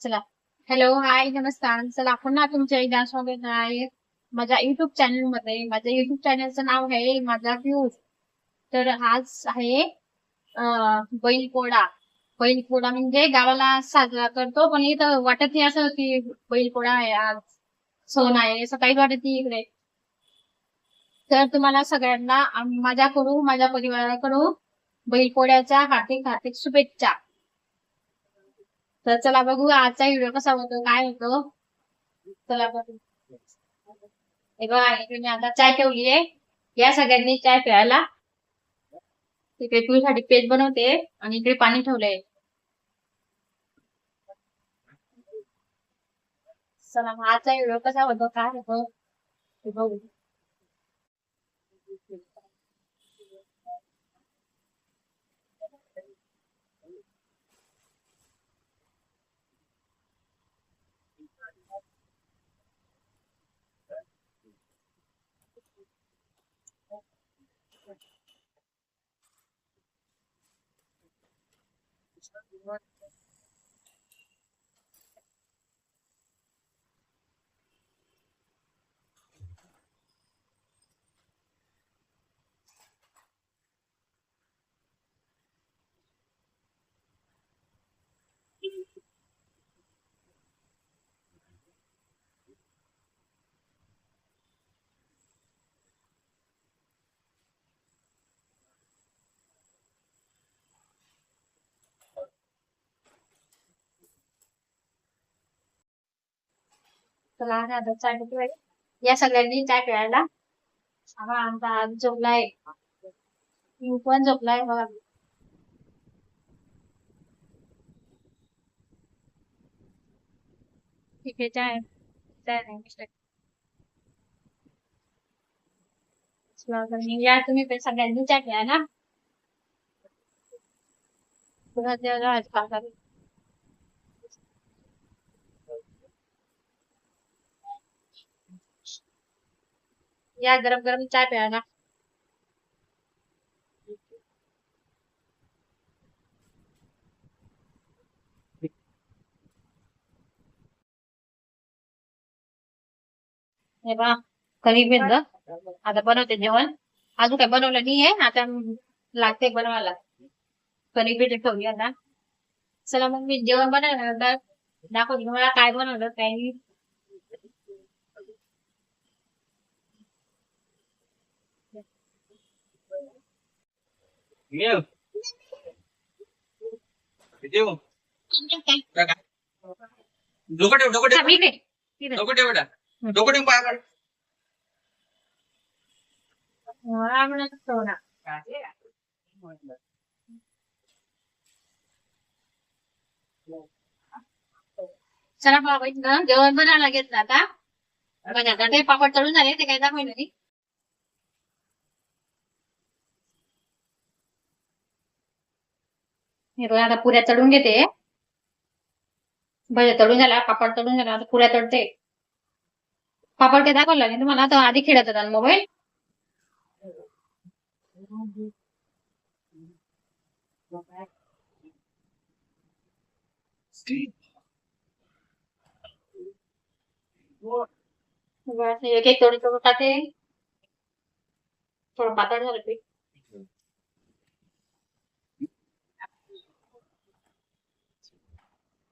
चला. हॅलो, हाय, नमस्कार. चला पुन्हा तुमच्या एकदा स्वागत आहे माझ्या युट्यूब चॅनल मध्ये. माझ्या युट्यूब चॅनलचं नाव आहे माझा व्ह्यूज. तर आज आहे बैलपोळा. बैलपोळा म्हणजे गावाला साजरा करतो, पण इथं वाटत नाही असं की बैलपोळा आहे आज, सण आहे असं काहीच वाटत नाही इकडे. तर तुम्हाला सगळ्यांना माझ्याकडून, माझ्या परिवाराकडून बैलपोळ्याच्या हार्दिक हार्दिक शुभेच्छा. तर चला बघू आजचा व्हिडिओ कसा होतो, काय होतो. चला बघू. हे बघा, इकडे मी आता चाय ठेवली आहे. या सगळ्यांनी चाय प्यायला. तिकडे तुझ्यासाठी पेज बनवते आणि इकडे पाणी ठेवलंय. चला मग आजचा व्हिडिओ कसा होतो, काय होतो ते बघू. चला आता चाय ठेवली. या सगळ्यांनी चाय प्यायला. आम्हा आमचा आज झोपलाय. मी पण झोपलाय बघा. ठीक आहे, चाय चाय नाही. चला तर मग या तुम्ही पण सगळ्यांनी चाय प्यायला. पुन्हा ते राहत. या गरम गरम चाय प्यायला. हे बा, कधी भेटलं. आता बनवते जेवण. अजून काय बनवलं नाहीये, आता लागते बनवायला. कधी भेटत ठेवली आता. चला मग मी जेवण बनवलं दाखवते तुम्हाला काय बनवलं काय नाही. Miguel, Video, तुमचं काय? Kaka. Doko हा, ठेव मी इकडे. इकडे. बेटा डोकं ठेव पाया पड. मला म्हणत होतो ना. चला बाबा, इथं जेवण बनायला घेतलं आता. बघा आता ते पापड तळून झाले, ते काही दाखवलं नाही. हे बघा आता पुऱ्या तळून घेते. भजे तळून झाला, पापड तळून झाला, आता पुऱ्या तळते. पापड काही दाखवलं नाही तुम्हाला, आता आधी खेळत होता मोबाईल. एक एक तोडी तोडून टाकते. थोडं पातळ झालं पीठ.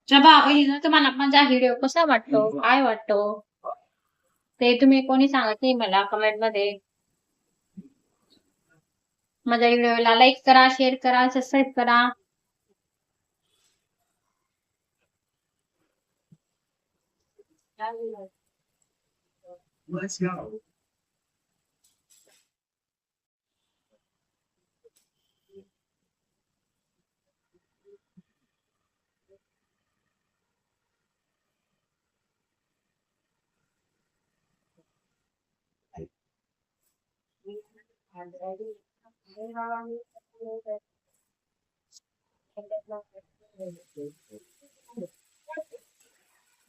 चला बहिणीनं तुम्हाला माझा व्हिडिओ कसा वाटतो, काय वाटतो ते तुम्ही कोणी सांगत नाही मला कमेंट मध्ये. माझ्या व्हिडिओला लाईक करा, शेअर करा, सबस्क्राईब करा. Let's go.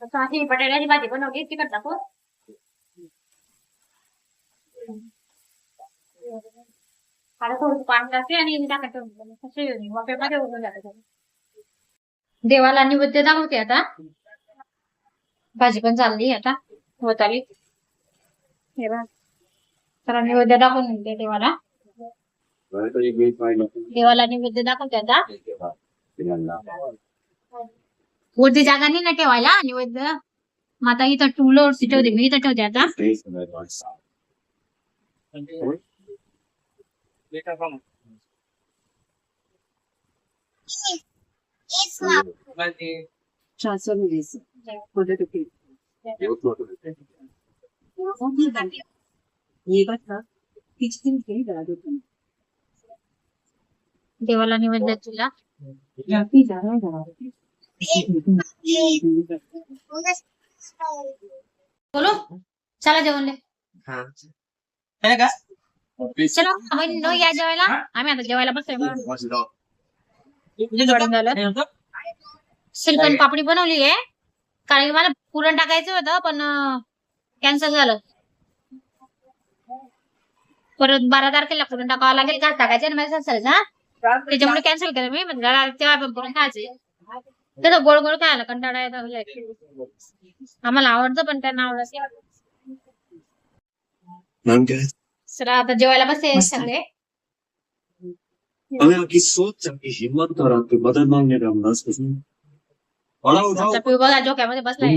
आता ही बटाट्याची भाजी बनवली, तिखट टाकून. आता थोडं पाणी टाकते आणि टाकायचं. वाफेमध्ये होऊन जातं. देवाला नैवेद्य दाखवते आता. भाजी पण चालली आता होत आली. हे बघ तर नैवेद्य दाखवून देते देवाला. देवाला नैवेद्य दाखवते आता. वरती जागा नाही ना ठेवायला नैवेद्य. मग आता इथं टूलवरती ठेवते मी. इथं ठेवते आता. देवाला नैवेद्य तुला. बोलो चला जेवण का चलो आम्ही न या जेवायला. आम्ही आता जेवायला बसतोय. जेवण झालं. सिल्कन पापडी बनवली आहे. कारण की मला पुरण टाकायचं होतं पण कॅन्सल झालं. परत 12 तारखेला पुरण टाकावं लागेल. घास टाकायचं माझ्या सासऱ्याचा. त्याच्यामुळे कॅन्सल केलं मी. म्हणजे तेव्हा पण पुरण खायचे. त्याचा गोळ गोळ खायला कंटाळा येतो. आम्हाला आवडतं पण त्यांना आवडत. सर आता जेवायला बसते सगळे. हमें आपकी सोच, आपकी हिम्मत और आपकी मदद मांगने का अंदाज पसंद आमचा पिऊ बघा डोक्यामध्ये बसलाय.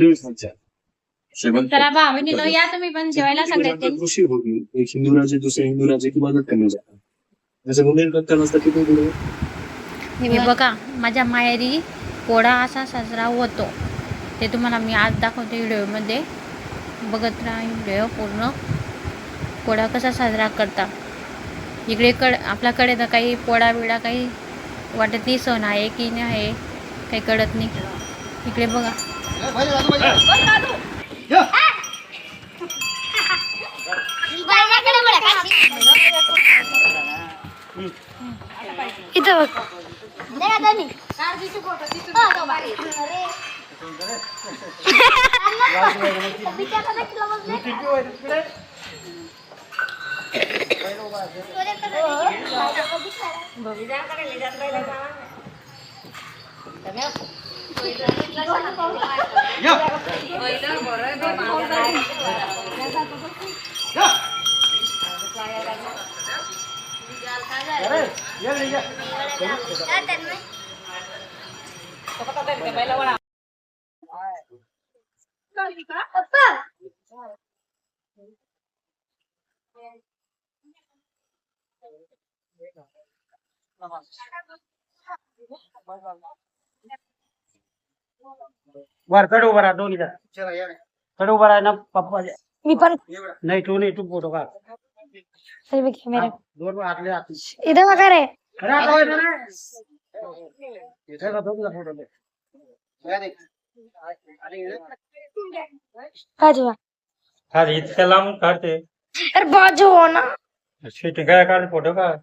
तर भावांनो या तुम्ही पण जेवायला सगळ्यांनी. खुशी होगी एक हिंदू राज्य दूसरे हिंदू राज्य की मदद करने जाता है. जैसे मुंबई करता नसता किती पुढे. हे बघा माझ्या माहेरी पोळा असा साजरा होतो. ते तुम्हाला मी आज दाखवते व्हिडिओमध्ये. बघत राहा व्हिडिओ पूर्ण. पोळा कसा साजरा करता. इकडे आपल्याकडे तर काही पोळा बिळा काही वाटत नाही. सण आहे की नाही आहे काही कळत नाही. इकडे बघा. इथं वर चढ उभा राहा दोन्ही चढ उभा राहा ना पप्पा. मी पण नाही तू फोटो काढ. दोन हातले हात इथं बघा रे. फोटो दे. खाली इतक्या लांब काढते. अरे बाजू हो ना. शेती काय काढ फोटो काढ.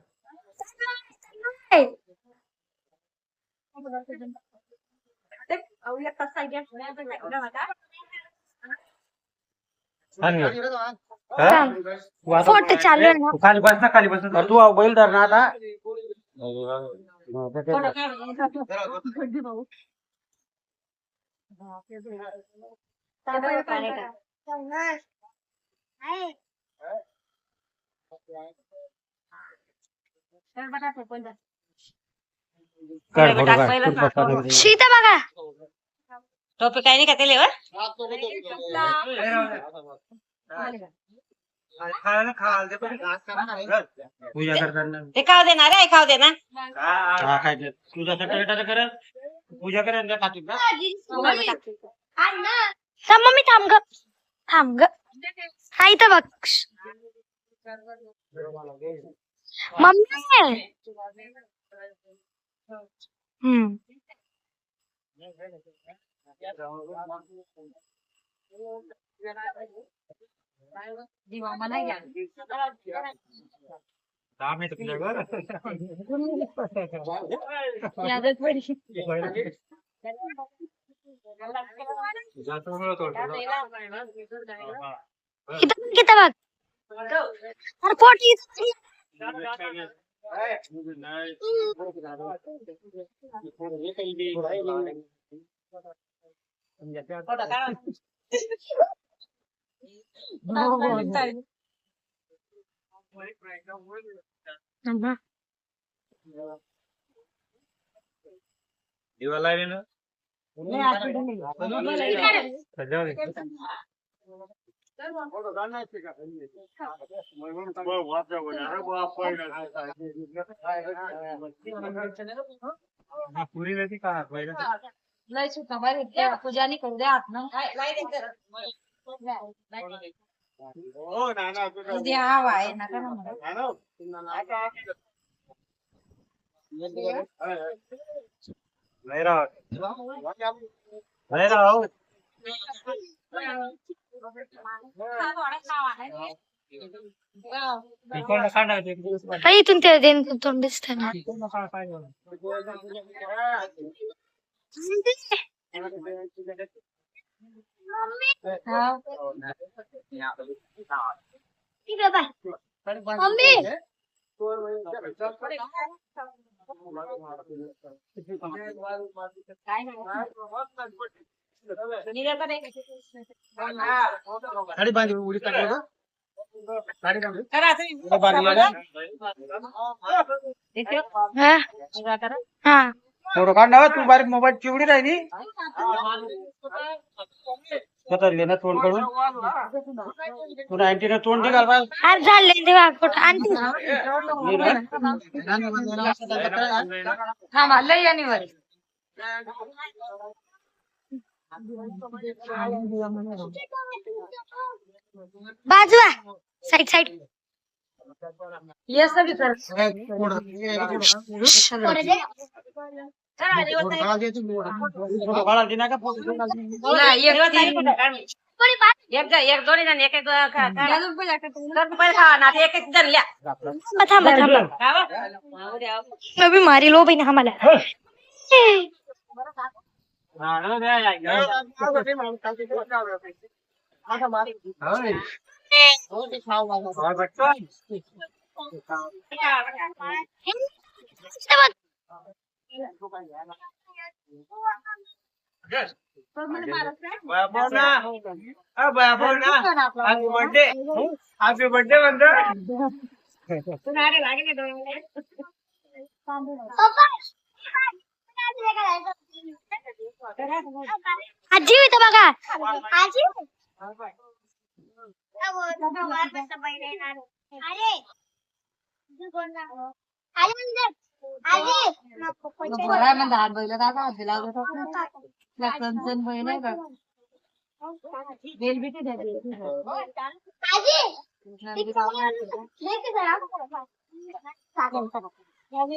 फोटो चालू आहे ना. खाली बस ना खाली बस. तू बैल धर ना आता. शीता बघा. टोपी काही नाही का त्याला पूजा करताना ते खाऊ देणार आहे खाऊ दे ना. तुझ्या करत पूजा करायला खातील ना. मम्मी थांब ग. थांब ग. हा इथं बघ. मम्मी. किती बघ. अरे पोटी. दिवा लावले ना पुरी नाही का लय सुद्धा बरं पूजा नाही करू द्या हात हो नाना हवा आहे नका ना नाही राहत नाही राहत इथून ते देन तोंड दिसत ना मम्मी साडी बांधली उडी टाकली का साडी हा फोटो काढ ना तू बारीक मोबाईल चिवडी राहिली लेना तोंड काढून तुला अँटीना तोंड निघाल बा आज झाले तेव्हा फोटो आणते थांबा लय यानीवर बाजूला साईड साईड ये सगळी सर एक दोन्ही जण एक एक खावा ना एक एक जण लिया थांबा थांबा मी भी मारी लो बहीण आम्हाला हॅपी बर्थडे म्हणतो आजी होतं बघा आजी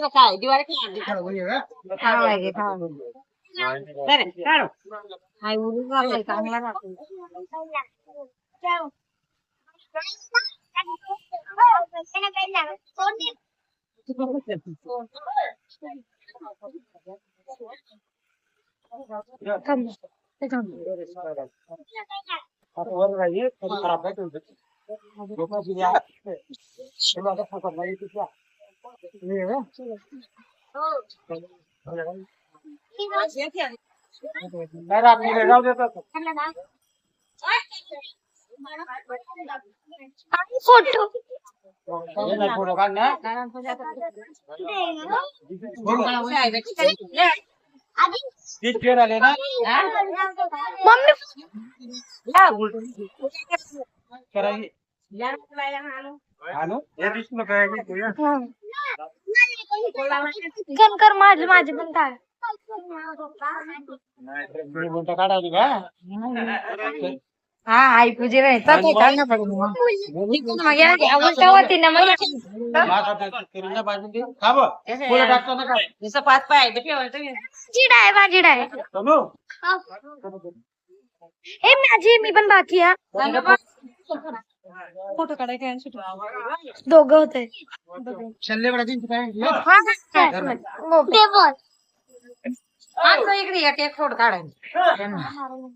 काय दिवाळी हाय उरू चाललंय चांगला राहतो फोटो फोटो काढ ना आले ना मम्मी कणकर माझे माझे पण काय काढायची का हा आई पूजे जसं पाच पाय चिड आहे माझी डाय हे माझी मी पण बाकी आहे फोटो काढायचे दोघं होते इकडे एक एक फोटो काढायचे